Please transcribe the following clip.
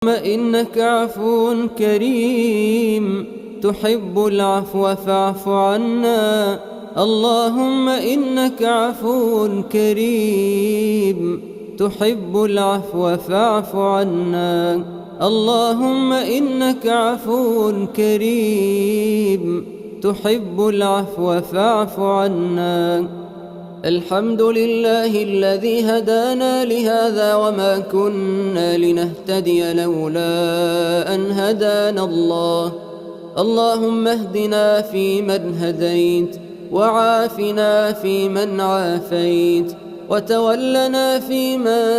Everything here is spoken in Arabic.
إنك عفو كريم تحب العفو فاعف عنا. اللهم إنك عفو كريم تحب العفو فاعف عنا. اللهم إنك عفو كريم تحب العفو فاعف عنا. الحمد لله الذي هدانا لهذا وما كنا لنهتدي لولا أن هدانا الله. اللهم اهدنا فيمن هديت، وعافنا فيمن عافيت، وتولنا فيمن